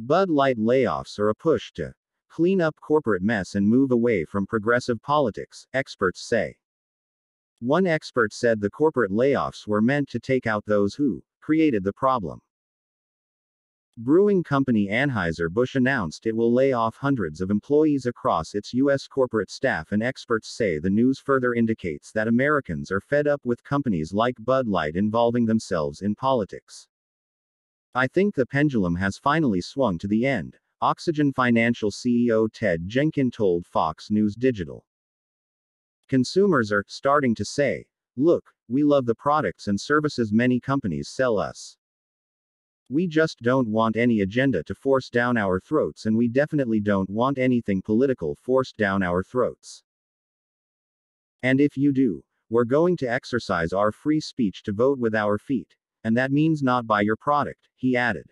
Bud Light layoffs are a push to clean up corporate mess and move away from progressive politics, experts say. One expert said the corporate layoffs were meant to take out those who created the problem. Brewing company Anheuser-Busch announced it will lay off hundreds of employees across its U.S. corporate staff, and experts say the news further indicates that Americans are fed up with companies like Bud Light involving themselves in politics. I think the pendulum has finally swung to the end, Oxygen Financial CEO Ted Jenkins told Fox News Digital. Consumers are starting to say, look, we love the products and services many companies sell us. We just don't want any agenda to force down our throats, and we definitely don't want anything political forced down our throats. And if you do, we're going to exercise our free speech to vote with our feet. And that means not buy your product, he added.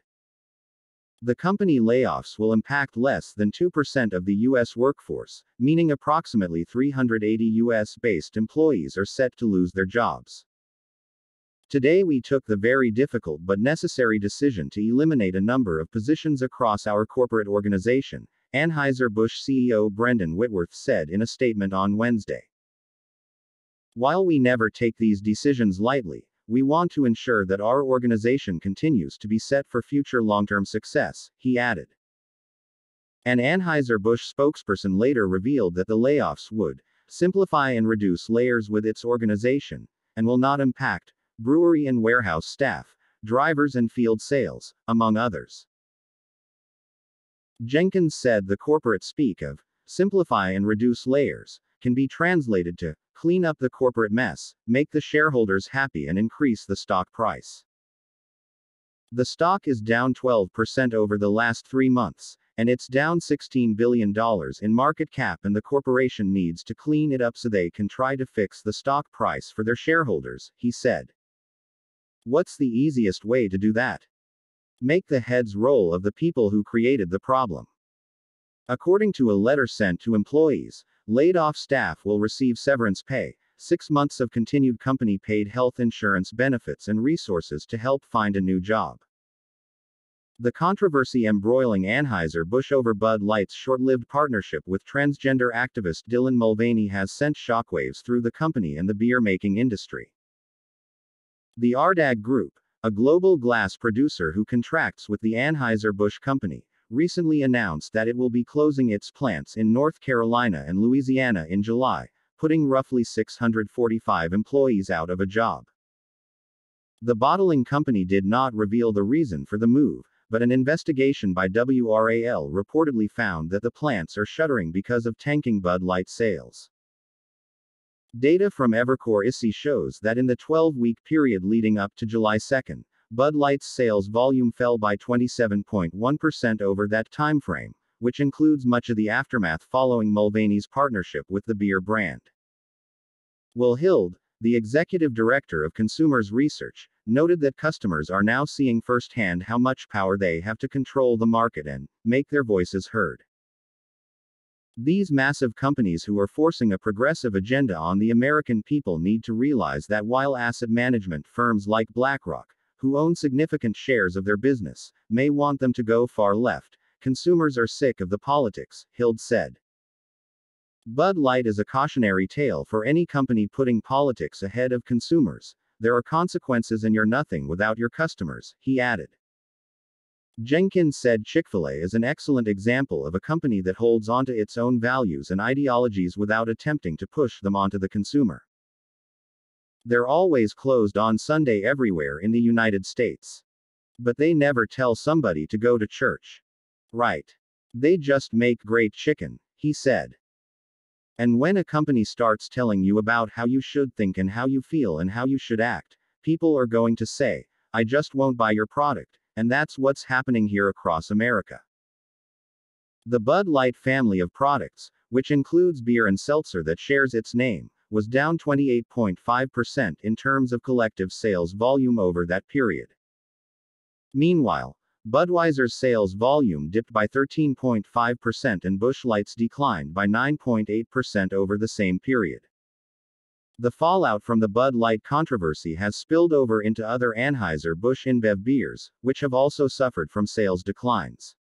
The company layoffs will impact less than 2% of the U.S. workforce, meaning approximately 380 U.S.-based employees are set to lose their jobs. Today we took the very difficult but necessary decision to eliminate a number of positions across our corporate organization, Anheuser-Busch CEO Brendan Whitworth said in a statement on Wednesday. While we never take these decisions lightly, we want to ensure that our organization continues to be set for future long-term success, he added. An Anheuser-Busch spokesperson later revealed that the layoffs would simplify and reduce layers with its organization, and will not impact brewery and warehouse staff, drivers and field sales, among others. Jenkins said the corporate speak of simplify and reduce layers can be translated to clean up the corporate mess, make the shareholders happy and increase the stock price. The stock is down 12% over the last 3 months, and it's down $16 billion in market cap, and the corporation needs to clean it up so they can try to fix the stock price for their shareholders, he said. What's the easiest way to do that? Make the heads roll of the people who created the problem. According to a letter sent to employees, laid-off staff will receive severance pay, 6 months of continued company-paid health insurance benefits, and resources to help find a new job. The controversy embroiling Anheuser-Busch over Bud Light's short-lived partnership with transgender activist Dylan Mulvaney has sent shockwaves through the company and the beer-making industry. The Ardagh Group, a global glass producer who contracts with the Anheuser-Busch company, recently announced that it will be closing its plants in North Carolina and Louisiana in July, putting roughly 645 employees out of a job. The bottling company did not reveal the reason for the move, but an investigation by WRAL reportedly found that the plants are shuttering because of tanking Bud Light sales. Data from Evercore ISI shows that in the 12-week period leading up to July 2, Bud Light's sales volume fell by 27.1% over that timeframe, which includes much of the aftermath following Mulvaney's partnership with the beer brand. Will Hild, the executive director of Consumers Research, noted that customers are now seeing firsthand how much power they have to control the market and make their voices heard. These massive companies who are forcing a progressive agenda on the American people need to realize that while asset management firms like BlackRock, who own significant shares of their business, may want them to go far left, consumers are sick of the politics, Hild said. Bud Light is a cautionary tale for any company putting politics ahead of consumers. There are consequences and you're nothing without your customers, he added. Jenkins said Chick-fil-A is an excellent example of a company that holds onto its own values and ideologies without attempting to push them onto the consumer. They're always closed on Sunday everywhere in the United States. But they never tell somebody to go to church. Right. They just make great chicken, he said. And when a company starts telling you about how you should think and how you feel and how you should act, people are going to say, I just won't buy your product, and that's what's happening here across America. The Bud Light family of products, which includes beer and seltzer that shares its name, was down 28.5% in terms of collective sales volume over that period. Meanwhile, Budweiser's sales volume dipped by 13.5% and Busch Light's declined by 9.8% over the same period. The fallout from the Bud Light controversy has spilled over into other Anheuser-Busch InBev beers, which have also suffered from sales declines.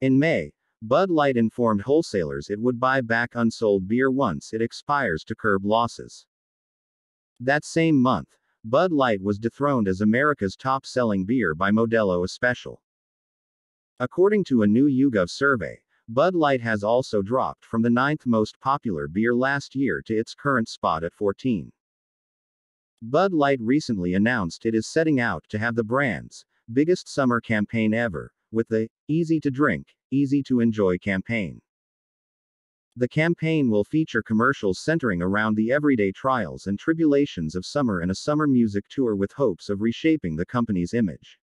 In May, Bud Light informed wholesalers it would buy back unsold beer once it expires to curb losses. That same month, Bud Light was dethroned as America's top-selling beer by Modelo Especial. According to a new YouGov survey, Bud Light has also dropped from the 9th most popular beer last year to its current spot at 14. Bud Light recently announced it is setting out to have the brand's biggest summer campaign ever, with the Easy to Drink, Easy to Enjoy campaign. The campaign will feature commercials centering around the everyday trials and tribulations of summer and a summer music tour with hopes of reshaping the company's image.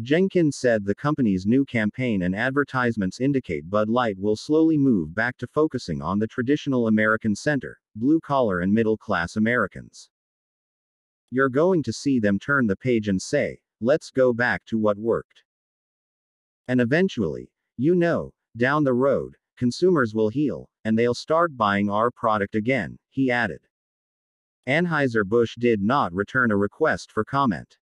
Jenkins said the company's new campaign and advertisements indicate Bud Light will slowly move back to focusing on the traditional American center, blue-collar and middle-class Americans. You're going to see them turn the page and say, let's go back to what worked. And eventually, down the road, consumers will heal, and they'll start buying our product again, he added. Anheuser-Busch did not return a request for comment.